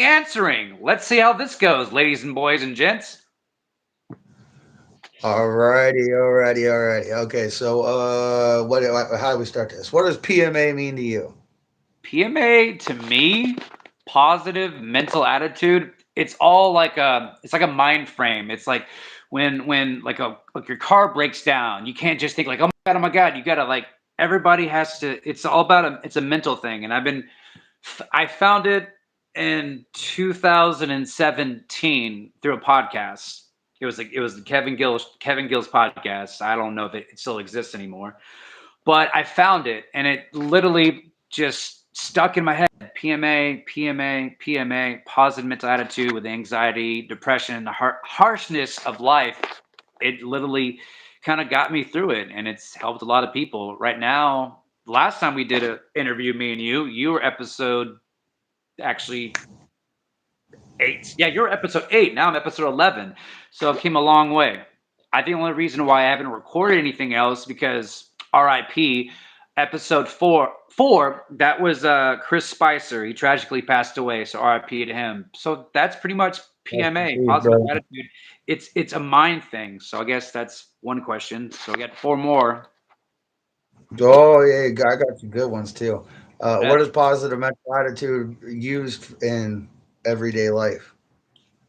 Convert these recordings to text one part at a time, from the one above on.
answering. Let's see how this goes, ladies and boys and gents. Alrighty. Okay, so what? How do we start this? What does PMA mean to you? PMA to me, positive mental attitude. It's all like a mind frame. It's like when like your car breaks down, you can't just think like oh my god, you gotta like everybody has to. It's all about it's a mental thing, and I found it in 2017 through a podcast. It was the Kevin Gill's podcast. I don't know if it still exists anymore, but I found it and it literally just stuck in my head. PMA, positive mental attitude with anxiety, depression, the harshness of life. It literally kind of got me through it, and it's helped a lot of people. Right now, last time we did an interview, me and you were episode actually 8. Yeah, you're episode 8. Now I'm episode 11. So it came a long way. I think the only reason why I haven't recorded anything else because RIP episode 4 that was Chris Spicer. He tragically passed away, so RIP to him. So that's pretty much PMA, positive Bro. attitude. It's a mind thing. So I guess that's one question. So I got 4 more. Oh yeah, I got some good ones too. Yeah. What is positive mental attitude used in everyday life?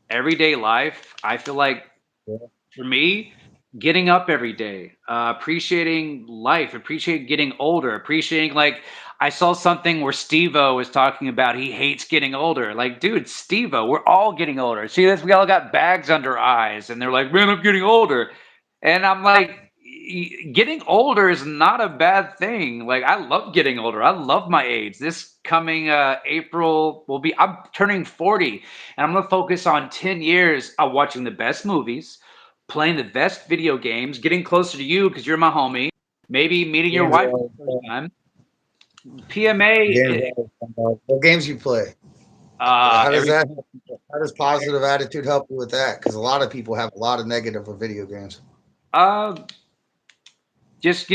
Everyday life, I feel like Yeah. for me, getting up every day, appreciating life, appreciating getting older, appreciating like I saw something where Steve-O was talking about he hates getting older. Like, dude, Steve-O, we're all getting older. See this? We all got bags under our eyes, and they're like, man, I'm getting older. And I'm like, getting older is not a bad thing. Like, I love getting older. I love my age. This coming April will be, I'm turning 40, and I'm going to focus on 10 years of watching the best movies, playing the best video games, getting closer to you because you're my homie, maybe meeting your Games are wife for always the first fun. time. PMA, Games are always fun, dog. What games you play? How does every that help you? How does positive attitude help you with that? Because a lot of people have a lot of negative with video games. uh, just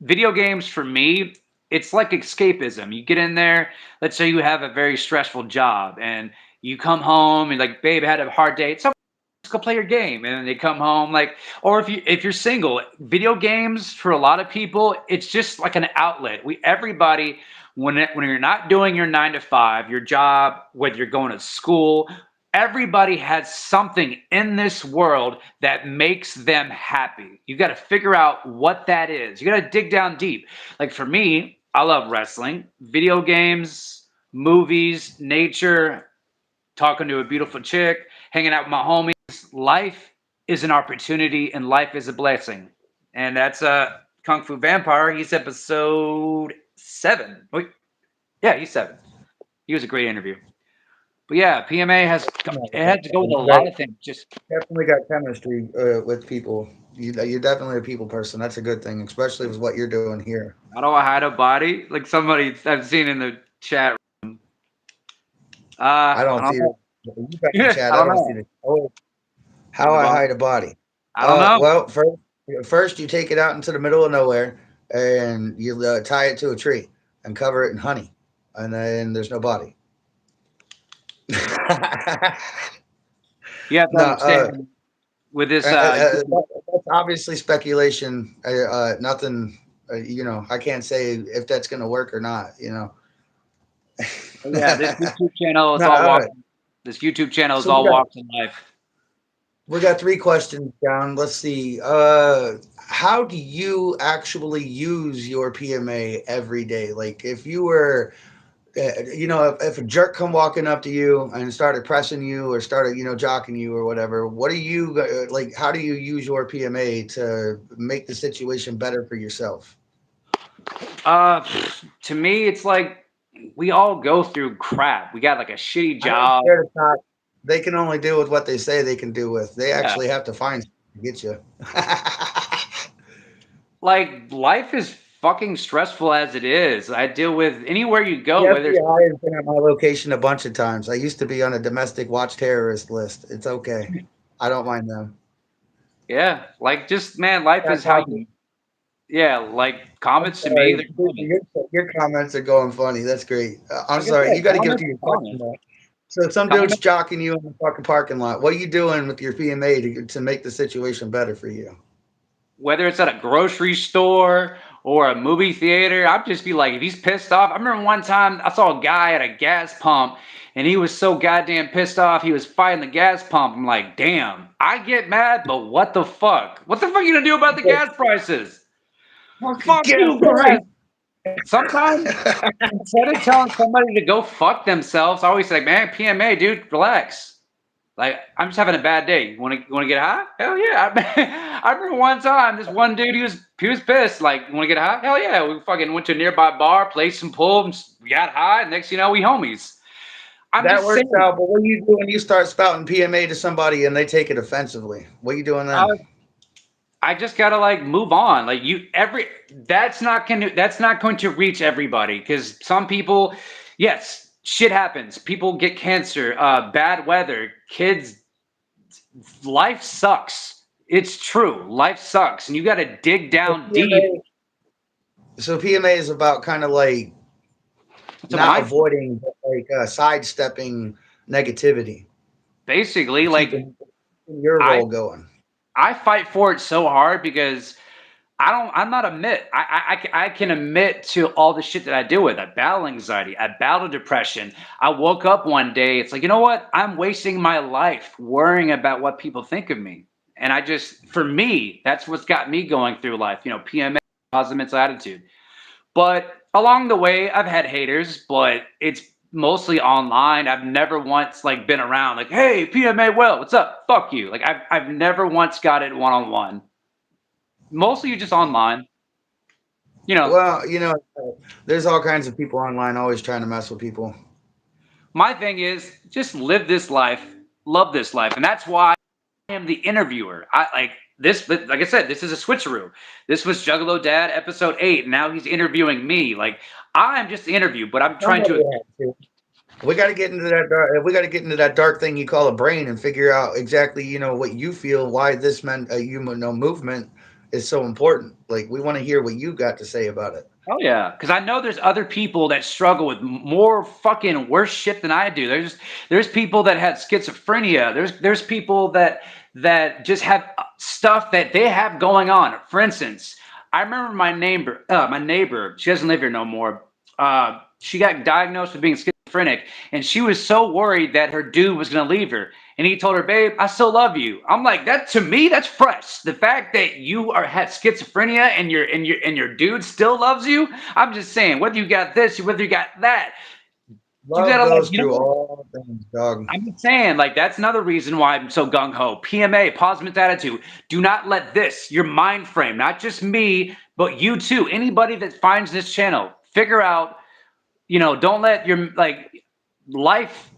video games for me, it's like escapism. You get in there, let's say you have a very stressful job and you come home and like babe, I had a hard day, so let's go play your game. And then they come home like, or if you're single, video games for a lot of people, it's just like an outlet. We everybody, when you're not doing your 9 to 5, your job, whether you're going to school, everybody has something in this world that makes them happy. You got to figure out what that is. You got to dig down deep. Like for me, I love wrestling, video games, movies, nature, talking to a beautiful chick, hanging out with my homies. Life is an opportunity and life is a blessing. And that's Kung Fu Vampire. He's episode 7. Wait, yeah, he's 7. He was a great interview. But yeah, PMA has No, it had to go with a you got lot of things. Just definitely got chemistry with people. You're definitely a people person. That's a good thing, especially with what you're doing here. how do I hide a body? Like somebody I've seen in the chat. I I don't see don't it. know. You got the Yeah, chat. I I don't don't see know. it. Oh, how The I body. hide a body. I don't know. Well, first you take it out into the middle of nowhere and you tie it to a tree and cover it in honey, and then there's no body. You have to No, understand with this. that's obviously speculation. Nothing. I can't say if that's going to work or not. Yeah, this YouTube channel is No, all all right. walks. This YouTube channel is So we all got walks in life. we got three questions down. Let's see. How do you actually use your PMA every day? Like, if you were, if a jerk come walking up to you and started pressing you or started, jocking you or whatever, what do you like? How do you use your PMA to make the situation better for yourself? Uh, to me, it's like we all go through crap. We got like a shitty I ain't job. scared of not. They can only do with what they say they can do with. They Yeah, actually have to find something to get you. like life is fucking stressful as it is. I deal with anywhere you go, The whether it's FBI has been at my location a bunch of times. I used to be on a domestic watch terrorist list. It's okay. I don't mind them. yeah, like just man, life That's is how how you. Yeah, like comments to me, sorry. they're comments. Your comments are going funny. That's great. I'm Like I sorry. said, You got to get comments to your are question comments. though. So some Come on. dude's jocking you in the fucking parking lot. What are you doing with your PMA to make the situation better for you? Whether it's at a grocery store or a movie theater, I'd just be like, if he's pissed off. I remember one time I saw a guy at a gas pump and he was so goddamn pissed off, he was fighting the gas pump. I'm like, damn, I get mad, but what the fuck? What the fuck are you gonna do about the gas prices? Fucking Fuck gas you, go price. ahead. Sometimes instead of telling somebody to go fuck themselves, I always say, man, PMA, dude, relax. Like, I'm just having a bad day. You want to get high? Hell yeah! I remember one time, this one dude, he was pissed. Like, you want to get high? Hell yeah! We fucking went to a nearby bar, played some pool, and we got high. Next, you know, we homies. I'm That just works saying. out, but what do you do when you start spouting PMA to somebody and they take it offensively? What are you doing then? Uh, I just gotta like move on. Like you, every that's not going to reach everybody because some people, yes, shit happens. People get cancer, bad weather, kids. Life sucks. It's true. Life sucks, and you got to dig So down deep. PMA, so PMA is about kind of like It's a not mind, avoiding, but like sidestepping negativity, basically. Like keeping your I, role going. I fight for it so hard because I don't. I'm not admit. I can admit to all the shit that I deal with. I battle anxiety. I battle depression. I woke up one day. It's like, you know what? I'm wasting my life worrying about what people think of me. And I just, for me, that's what's got me going through life. You know, PMA, positive mental attitude. But along the way, I've had haters, but it's mostly online. I've never once like been around like, hey, PMA, well, what's up? Fuck you. Like I've never once got it one on one. Mostly just online. You know, Well, there's all kinds of people online always trying to mess with people. my thing is just live this life, love this life, and that's why I am the interviewer. I like this, like I said, this is a switcheroo. This was Juggalo Dad episode 8. And now he's interviewing me. Like I'm just the interview, but I'm trying Somebody to. has to. We got to get into that. We got to get into that dark thing you call a brain and figure out exactly, what you feel, why this movement is so important. Like we want to hear what you got to say about it. Oh yeah, because I know there's other people that struggle with more fucking worse shit than I do. There's people that had schizophrenia. There's people that just have stuff that they have going on. For instance, I remember my neighbor. She doesn't live here no more. She got diagnosed with being schizophrenic, and she was so worried that her dude was gonna leave her. And he told her, "Babe, I still love you." I'm like, that to me, that's fresh. The fact that you are had schizophrenia and your dude still loves you. I'm just saying, whether you got this, whether you got that, you Love gotta like, goes you know through what? all things, dog. I'm just saying, like, that's another reason why I'm so gung ho. PMA, positive attitude. Do not let this, your mind frame, not just me, but you too. Anybody that finds this channel, figure out, don't let your like life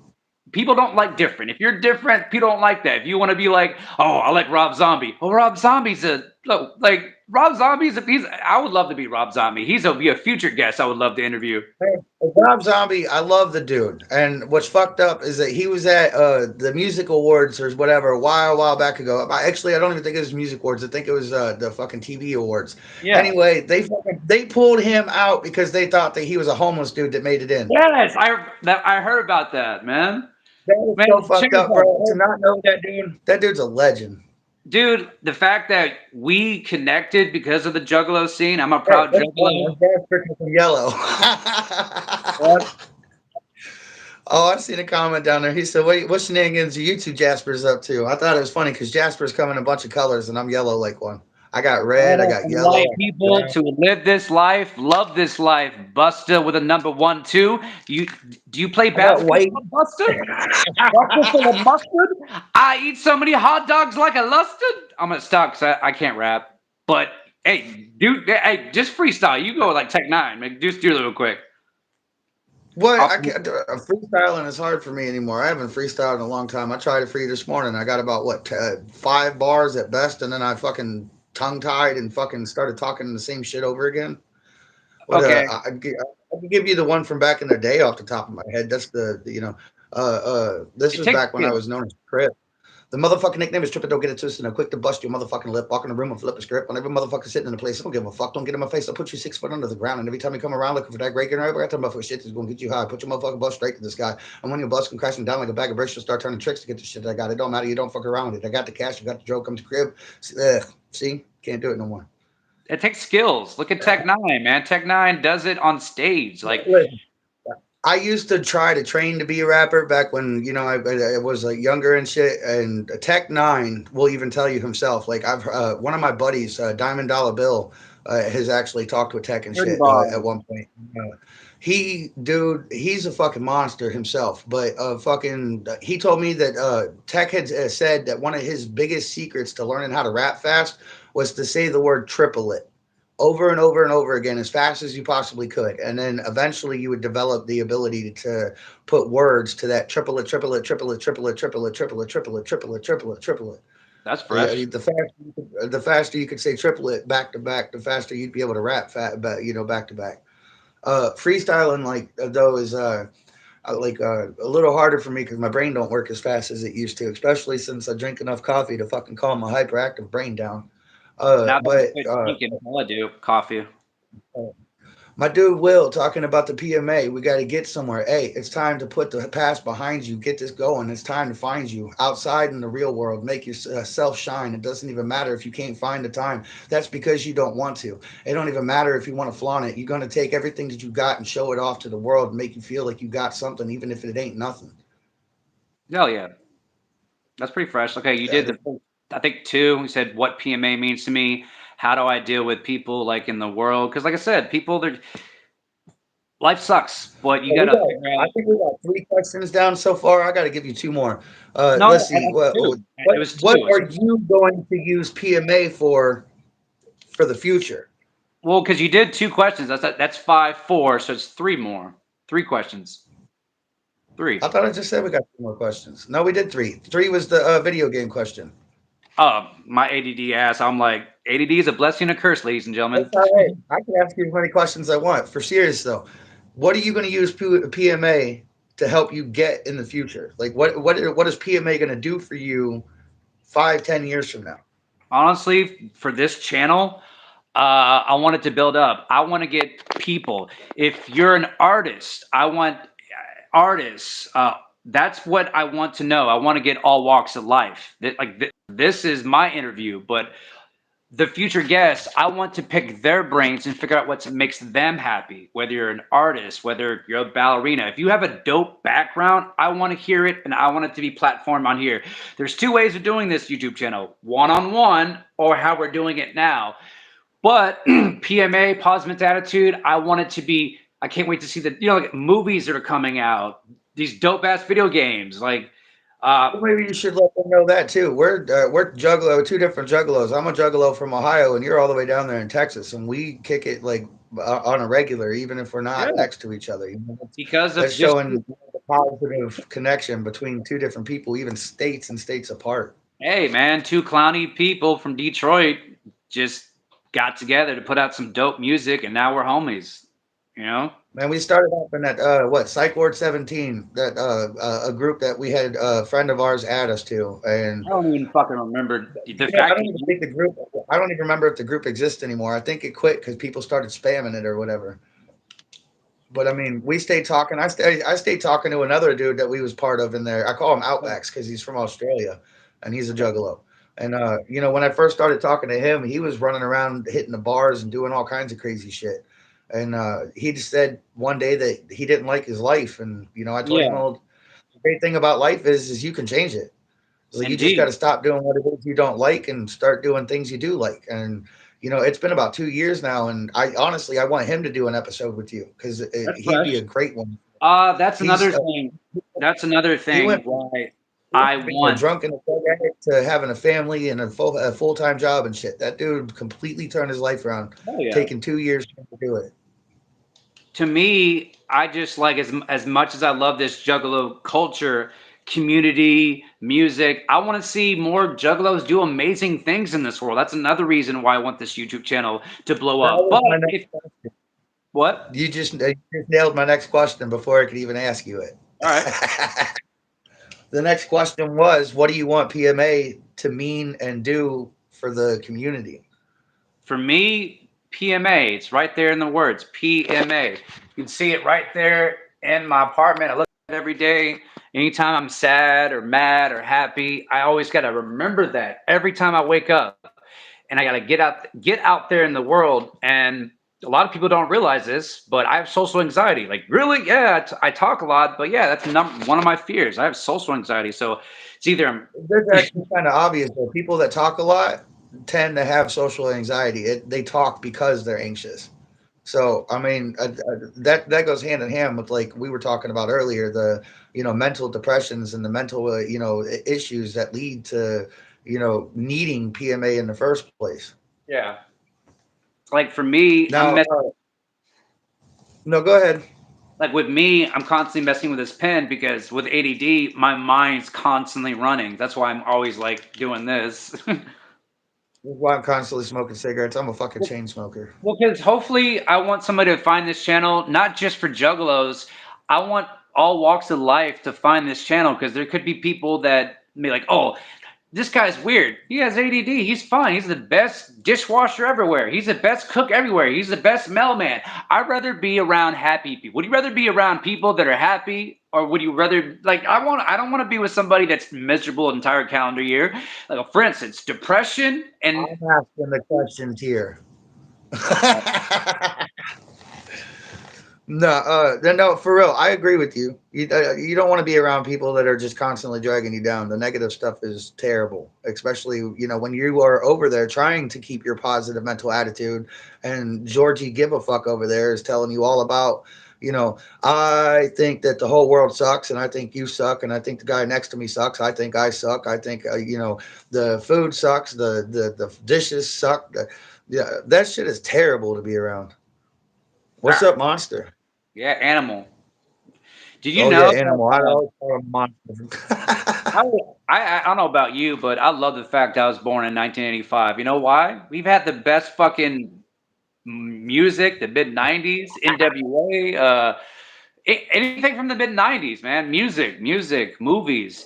people don't like different. If you're different, people don't like that. If you want to be like, oh, I like Rob Zombie. Well, Rob Zombie's a no, like Rob Zombie's a he's I would love to be Rob Zombie. Be a future guest I would love to interview. Hey, Rob Zombie, I love the dude. And what's fucked up is that he was at the music awards or whatever a while back ago. Actually, I don't even think it was music awards. I think it was the fucking TV awards. Yeah. Anyway, they pulled him out because they thought that he was a homeless dude that made it in. Yes, I heard about that, man. That is Man, so check fucked this up, out. bro. To not know that dude, that dude's a legend. Dude, the fact that we connected because of the Juggalo scene, I'm a Hey, proud that's funny. Juggalo. I'm Jasper from Yellow. What? Oh, I seen a comment down there. He said, what shenanigans are you two Jaspers up to? I thought it was funny because Jasper's come in a bunch of colors and I'm yellow like one. I got red, I Oh, got invite yellow, I got people brown. to live this life, love this life. Busta with a number 1, 2. Do you play I got white. basketball, Busta? Busta full of mustard? I eat so many hot dogs like a lusted. I'm gonna stop because I can't rap. But hey, dude, hey, just freestyle. You go like Tech Nine, man. Just do it real quick. What? I'll, I can't. Freestyling is hard for me anymore. I haven't freestyled in a long time. I tried it for you this morning. I got about 5 bars at best, and then I fucking tongue tied and fucking started talking the same shit over again. What okay, I can give you the one from back in the day off the top of my head. That's this it was takes back when I skill. was known as Chris. The motherfucking nickname is Trippin', don't get it twisted. I'm quick to bust your motherfucking lip. Walk in the room and flip a script. Whenever motherfucker sitting in a place, I don't give a fuck. Don't get in my face. I'll put you 6 foot under the ground. And every time you come around looking for that great guy, I got that motherfucker shit that's gonna get you high. Put your motherfucking bus straight to the sky. And when your bus come crashing down like a bag of bricks, you'll start turning tricks to get the shit that I got. It don't matter. You don't fuck around with it. I got the cash. I got the joke. Come to the crib. See? Can't do it no more. It takes skills. Look at Tech Nine, man. Tech Nine does it on stage. Like, Listen, I used to try to train to be a rapper back when I was like younger and shit. And Tech Nine will even tell you himself. Like I've one of my buddies, Diamond Dollar Bill, has actually talked with Tech and dirty shit at ball. one point. He's a fucking monster himself. But he told me that Tech had said that one of his biggest secrets to learning how to rap fast was to say the word triplet over and over and over again as fast as you possibly could, and then eventually you would develop the ability to put words to that triplet, triplet, triplet, triplet, triplet, triplet, triplet, triplet, triplet, triplet. That's Yeah, fresh. the faster you could say triplet back to back, the faster you'd be able to rap back to back. Freestyling though is a little harder for me because my brain don't work as fast as it used to, especially since I drink enough coffee to fucking calm my hyperactive brain down. Now that I But quit drinking, all I do coffee. My dude Will talking about the PMA. We got to get somewhere. Hey, it's time to put the past behind you. Get this going. It's time to find you outside in the real world. Make yourself shine. It doesn't even matter if you can't find the time. That's because you don't want to. It don't even matter if you want to flaunt it. You're going to take everything that you got and show it off to the world and make you feel like you got something, even if it ain't nothing. Hell yeah, that's pretty fresh. Okay, you did Uh, the first, I think two. You said what PMA means to me. How do I deal with people like in the world? Because like I said, people, they're life sucks, but you got to figure I out. think we got three questions down so far. I got to give you two more. No, Let's see. that's two. It was What two. are you going to use PMA for the future? Well, because you did two questions. That's five, four. So it's three more. Three questions. I Three. thought I just said we got two more questions. No, we did three. Three was the video game question. My ADD ass. I'm like, ADD is a blessing and a curse, ladies and That's gentlemen. all right. I can ask you as many questions as I want. For serious though, what are you going to use PMA to help you get in the future? Like what is PMA going to do for you 5, 10 years from now? Honestly, for this channel, I want it to build up. I want to get people. If you're an artist, I want artists. That's what I want to know. I want to get all walks of life. This is my interview, but the future guests, I want to pick their brains and figure out what makes them happy. Whether you're an artist, whether you're a ballerina, if you have a dope background, I want to hear it and I want it to be platformed on here. There's two ways of doing this YouTube channel: one on one, or how we're doing it now. But PMA, positive attitude, I want it to be. I can't wait to see the like movies that are coming out. These dope ass video games, like uh, Well, maybe you should let them know that too. We're juggalo, two different juggalos. I'm a juggalo from Ohio, and you're all the way down there in Texas, and we kick it like on a regular, even if we're yeah, not next to each other. because of That's just showing the positive connection between two different people, even states and states apart. hey, man, two clowny people from Detroit just got together to put out some dope music, and now we're homies. You know? Man, we started off in that Psych Ward 17, that a group that we had a friend of ours add us to, and I don't even fucking remember the I fact don't that even you. think the group. I don't even remember if the group exists anymore. I think it quit because people started spamming it or whatever. But I mean, we stayed talking. I stayed talking to another dude that we was part of in there. I call him Outbacks because he's from Australia, and he's a juggalo. And when I first started talking to him, he was running around hitting the bars and doing all kinds of crazy shit. And he just said one day that he didn't like his life, and I told him, Yeah, well, the great thing about life is you can change it. It's like you just got indeed. to stop doing what it is you don't like and start doing things you do like. And it's been about 2 years now, and I honestly I want him to do an episode with you because That's he'd be fresh. a great one. That's He's another thing. That's another he thing went from why I being a want. drunk and a drug addict to having a family and a full time job and shit. That dude completely turned his life around, Oh yeah. taking 2 years to do it. To me, I just like as much as I love this Juggalo culture, community, music. I want to see more Juggalos do amazing things in this world. That's another reason why I want this YouTube channel to blow That up. was But my next if question. what? You just nailed my next question before I could even ask you it. All right. The next question was, what do you want PMA to mean and do for the community? For me, PMA, it's right there in the words, PMA. You can see it right there in my apartment. I look at it every day. Anytime I'm sad or mad or happy, I always got to remember that every time I wake up. And I got to get out there in the world. And a lot of people don't realize this, but I have social anxiety. Like, really? Yeah, I talk a lot, but yeah, that's one of my fears. I have social anxiety. So it's either I'm That's actually kind of obvious though. People that talk a lot tend to have social anxiety. They talk because they're anxious. So I mean that goes hand in hand with like we were talking about earlier, the mental depressions and the mental issues that lead to needing PMA in the first place. yeah. Like for me, I'm Now, no, go ahead. like with me, I'm constantly messing with this pen because with ADD, my mind's constantly running. That's why I'm always like doing this. That's why I'm constantly smoking cigarettes. I'm a fucking chain smoker. Well, because hopefully I want somebody to find this channel, not just for juggalos. I want all walks of life to find this channel because there could be people that be like, oh, this guy's weird. He has ADD. He's fine. He's the best dishwasher everywhere. He's the best cook everywhere. He's the best mailman. I'd rather be around happy people. Would you rather be around people that are happy, or would you rather like I don't want to be with somebody that's miserable the entire calendar year. Like for instance, depression and I'm asking the questions here. No, no, for real. I agree with you. You don't want to be around people that are just constantly dragging you down. The negative stuff is terrible, especially when you are over there trying to keep your positive mental attitude. And Georgie Give a Fuck over there is telling you all about. I think that the whole world sucks, and I think you suck, and I think the guy next to me sucks. I think I suck. I think the food sucks. The dishes suck. Yeah, that shit is terrible to be around. What's ah, up, Monster? yeah, animal. Did you Oh yeah, know that? animal. I always call him monster. I, I don't know about you, but I love the fact I was born in 1985. You know why? We've had the best fucking music, the mid 90s, NWA, anything from the mid 90s, man. Music, movies.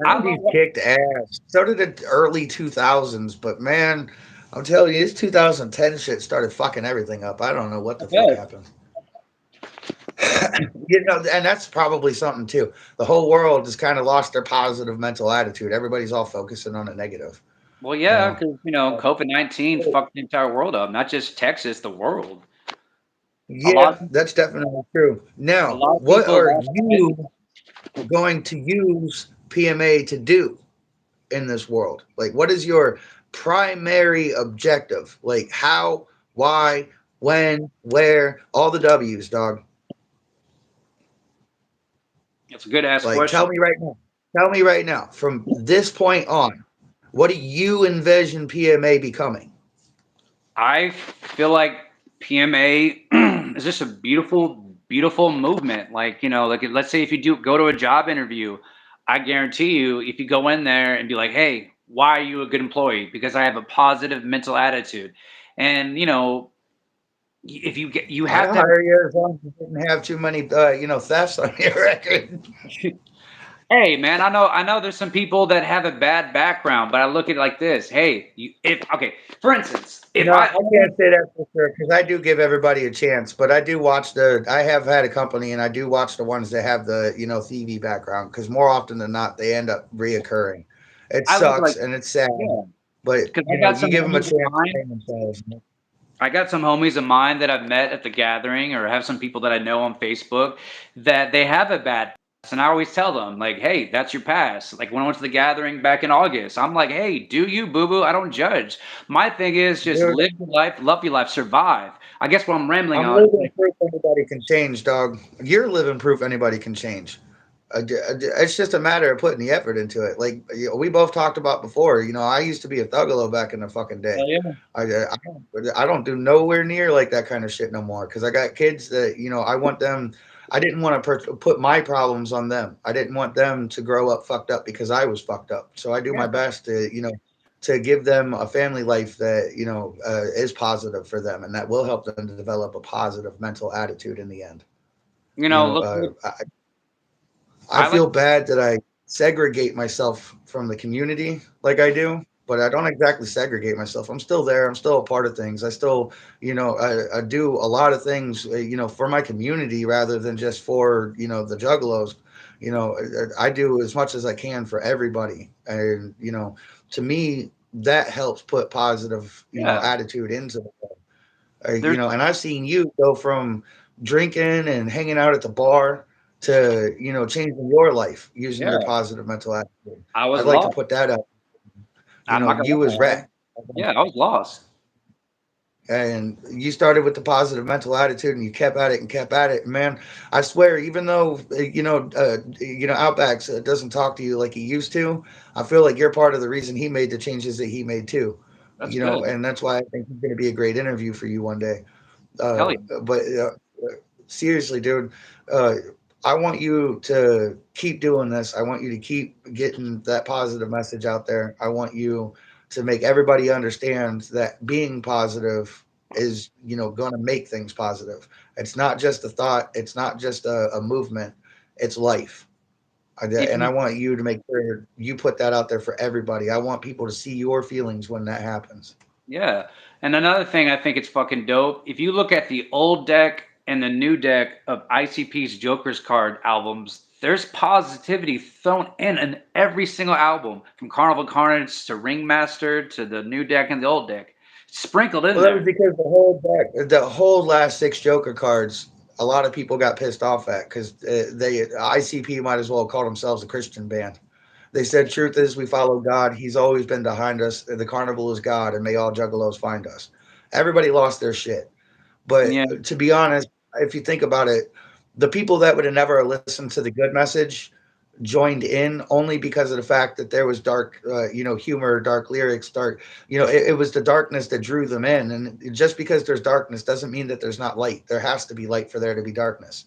I love 90s kicked ass. So did the early 2000s, but man, I'm telling you, this 2010 shit started fucking everything up. I don't know what the fuck it. happened. And that's probably something too. The whole world has kind of lost their positive mental attitude. Everybody's all focusing on the negative. Well, You yeah, know. because COVID-19 fucked the entire world up, not just Texas, the world. A Yeah, lot, that's definitely true. a Now, lot of what people are lost business. you going to use PMA to do in this world? Like, what is your primary objective? Like, how, why, when, where, all the W's, dog. It's a good ass Like, tell question. me right now. Tell me right now, from this point on, what do you envision PMA becoming? I feel like PMA is just a beautiful movement. Like, like let's say if you do go to a job interview, I guarantee you, if you go in there and be like, hey, why are you a good employee? Because I have a positive mental attitude. And, if you I'd have to have hire you as long as you didn't have too many, thefts on your record. Hey man, I know there's some people that have a bad background, but I look at it like this. Hey, if okay, for instance, if No, I I can't say that for sure because I do give everybody a chance, but I do watch the. I have had a company, and I do watch the ones that have the thievy background because more often than not, they end up reoccurring. It I look like sucks and it's sad, yeah, but because you give them a chance to train themselves. I got some homies of mine that I've met at the gathering, or have some people that I know on Facebook that they have a bad past, and I always tell them like, hey, that's your past. Like when I went to the gathering back in August, I'm like, hey, do you boo boo? I don't judge. My thing is just Dude, live your life, love your life, survive. I guess what I'm rambling I'm on. living proof anybody can change, dog. You're living proof anybody can change. It's just a matter of putting the effort into it. Like we both talked about before. I used to be a thuggalo back in the fucking day. Hell yeah. I don't do nowhere near like that kind of shit no more because I got kids that I want them. I didn't want to put my problems on them. I didn't want them to grow up fucked up because I was fucked up. So I do my best to give them a family life that is positive for them and that will help them to develop a positive mental attitude in the end. Look, I I like feel bad that I segregate myself from the community like I do, but I don't exactly segregate myself. I'm still there. I'm still a part of things. I still, I do a lot of things, for my community rather than just for, the juggalos. I do as much as I can for everybody. And, to me, that helps put positive, Yeah. attitude into it. There's And I've seen you go from drinking and hanging out at the bar to, changing your life using your yeah. positive mental attitude. I was I'd like to lost. put that up. I'm not gonna You was lie. wrecked. Yeah, I was lost. And you started with the positive mental attitude and you kept at it and kept at it. Man, I swear, even though, Outbacks doesn't talk to you like he used to, I feel like you're part of the reason he made the changes that he made too. That's good. And that's why I think he's going to be a great interview for you one day. Hell Uh, yeah. but seriously, dude, uh, I want you to keep doing this. I want you to keep getting that positive message out there. I want you to make everybody understand that being positive is, going to make things positive. It's not just a thought. It's not just a movement. It's life. If And I you want you to make sure you put that out there for everybody. I want people to see your feelings when that happens. Yeah. And another thing I think it's fucking dope. If you look at the old deck and the new deck of ICP's Joker's card albums, there's positivity thrown in every single album, from Carnival Carnage to Ringmaster to the new deck and the old deck. Sprinkled in Well, that was there. because the whole last six Joker cards, a lot of people got pissed off at because they ICP might as well call themselves a Christian band. They said, "Truth is, we follow God. He's always been behind us. The carnival is God, and may all juggalos find us." Everybody lost their shit. But Yeah. to be honest, if you think about it, the people that would have never listened to the good message joined in only because of the fact that there was dark, humor, dark lyrics, dark. It was the darkness that drew them in, and just because there's darkness doesn't mean that there's not light. There has to be light for there to be darkness.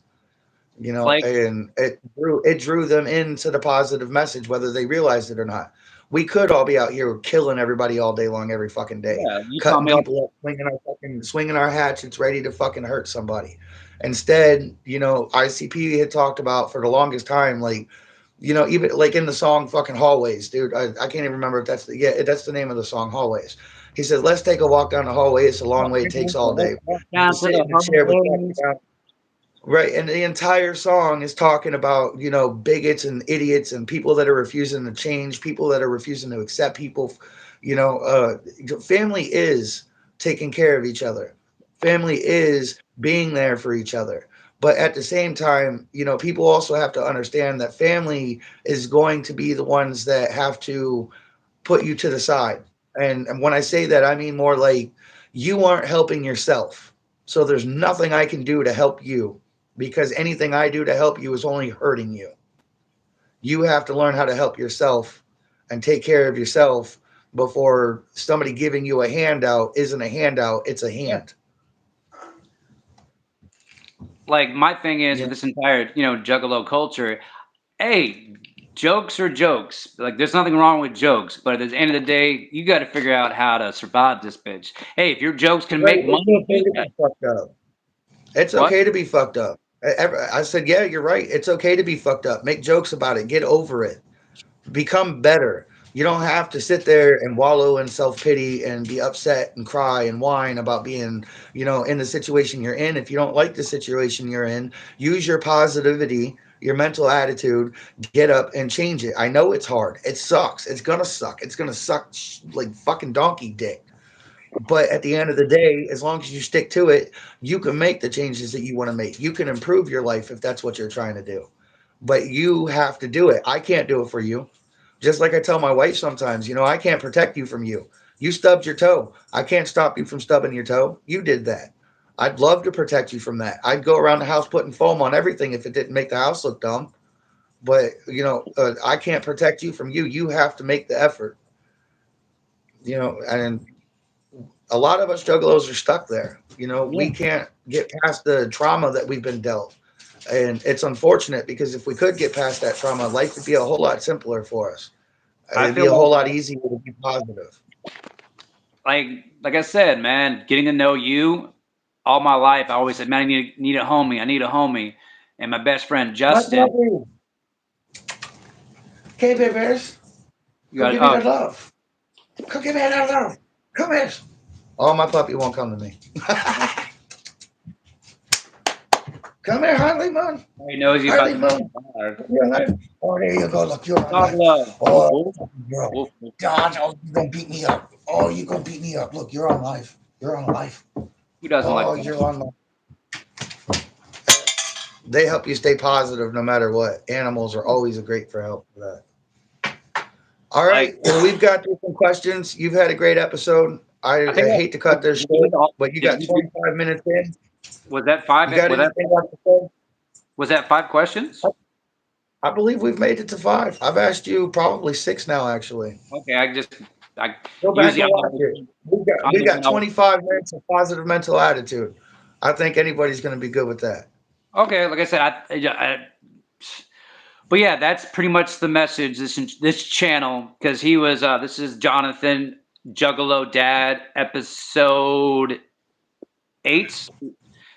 Like, And it drew them into the positive message, whether they realized it or not. We could all be out here killing everybody all day long, every fucking day, yeah, you taught cutting me all. people up, swinging our hatchets, ready to fucking hurt somebody. Instead, ICP had talked about for the longest time, like, even like in the song fucking Hallways, dude. I can't even remember if that's the name of the song, Hallways. He said, "Let's take a walk down the hallway. It's a long way. It takes all day. You Down can to sit the in a chair, but hallways. right, and the entire song is talking about, bigots and idiots and people that are refusing to change, people that are refusing to accept people. Family is taking care of each other. Family is being there for each other. But at the same time, people also have to understand that family is going to be the ones that have to put you to the side. And when I say that, I mean more like you aren't helping yourself. So there's nothing I can do to help you because anything I do to help you is only hurting you. You have to learn how to help yourself and take care of yourself before somebody giving you a handout isn't a handout, it's a Yeah. hand. Like, my thing is Yeah. with this entire, Juggalo culture, hey, jokes are jokes. Like, there's nothing wrong with jokes, but at the end of the day, you got to figure out how to survive this bitch. Hey, if your jokes can Right. make It's money, okay do to that. be fucked up. It's What? okay to be fucked up. I said, yeah, you're right. It's okay to be fucked up. Make jokes about it. Get over it. Become better. You don't have to sit there and wallow in self pity and be upset and cry and whine about being, in the situation you're in. If you don't like the situation you're in, use your positivity, your mental attitude, get up and change it. I know it's hard. It sucks. It's gonna suck. It's gonna suck like fucking donkey dick. But at the end of the day, as long as you stick to it, you can make the changes that you want to make. You can improve your life if that's what you're trying to do. But you have to do it. I can't do it for you. Just like I tell my wife sometimes, I can't protect you from you. You stubbed your toe. I can't stop you from stubbing your toe. You did that. I'd love to protect you from that. I'd go around the house putting foam on everything if it didn't make the house look dumb. But, I can't protect you from you. You have to make the effort, and a lot of us juggalos are stuck there. Yeah. We can't get past the trauma that we've been dealt. And it's unfortunate because if we could get past that trauma, life would be a whole lot simpler for us. I It'd be feel a whole like, lot easier to be positive. like, like I said, man, getting to know you all my life, I always said, man, I need a homie. I need a homie. And my best friend That's Justin, lovely. Okay, babies. You Come got give me oh, that love. Come give me that love. Come here. Oh, my puppy won't come to me. Come here, Harley Moon. he knows you about Harley to be Moon. fired. You're alive. Oh, there you go. Look, you're Dog alive. love. Woof Oh, woof. girl. Woof woof. God, oh, you're going to beat me up. Oh, you're going to beat me up. Look, you're on life. You're on life. Who doesn't like Oh, you're on life. They help you stay positive no matter what. Animals are always a great for help for that. All like? right. Well, we've got through some questions. You've had a great episode. I I think hate to cut this short, but you did got we 25 minutes in. was that five? You got anything else to say? Was that five questions? I believe we've made it to five. I've asked you probably six now, actually. Okay, I Go back usually and watch it. I'm We the got one. 25 minutes of positive mental attitude. I think anybody's going to be good with that. Okay, like I said, but yeah, that's pretty much the message. This channel because he was. This is Jonathan Juggalo Dad episode 8.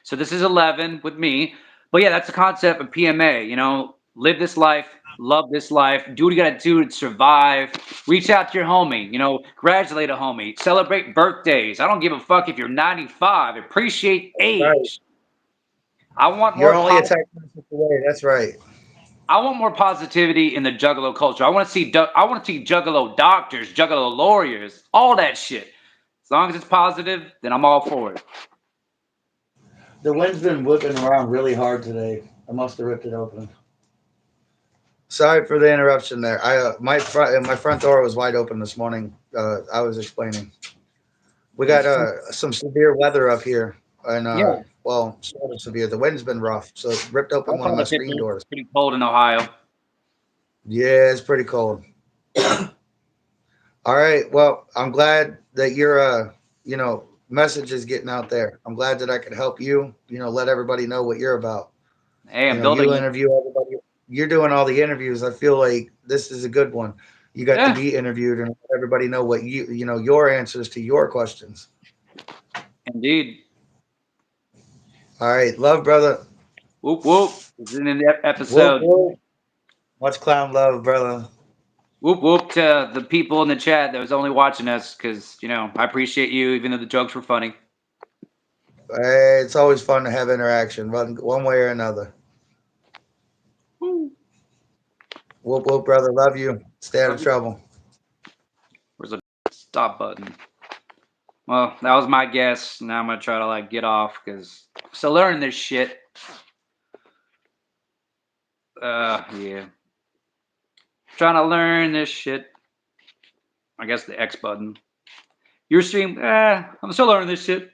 So this is 11 with me. But yeah, that's the concept of PMA. Live this life, love this life, do what you got to do to survive. Reach out to your homie. Congratulate a homie. Celebrate birthdays. I don't give a fuck if you're 95. Appreciate Right. age. I want You're more only a text message away. That's right. I want more positivity in the Juggalo culture. I want to see Juggalo doctors, Juggalo lawyers, all that shit. As long as it's positive, then I'm all for it. The wind's been whipping around really hard today. I must have ripped it open. Sorry for the interruption there. My front door was wide open this morning. I was explaining. We got some severe weather up here, and Yeah, well, sort of severe. The wind's been rough, so it ripped open I one of thought my the screen 50 doors. pretty cold in Ohio. Yeah, it's pretty cold. All right. Well, I'm glad that your message is getting out there. I'm glad that I could help you. Let everybody know what you're about. Hey, I'm You building it. interview everybody. You're doing all the interviews. I feel like this is a good one. You got to Yeah, be interviewed and let everybody know what your answers to your questions. indeed. All right. Love, brother. Whoop whoop. This is in the Whoop, episode. whoop. Much clown love, brother. Whoop whoop to the people in the chat that was only watching us because I appreciate you, even though the jokes were funny. Hey, it's always fun to have interaction, one way or another. Woo. Whoop, whoop, brother. Love you. Stay out of Love you. trouble. Where's the stop button? Well, that was my guess. Now I'm gonna try to get off because I'm still learning this shit. Yeah. Trying to learn this shit. I guess the X button. Your stream, I'm still learning this shit.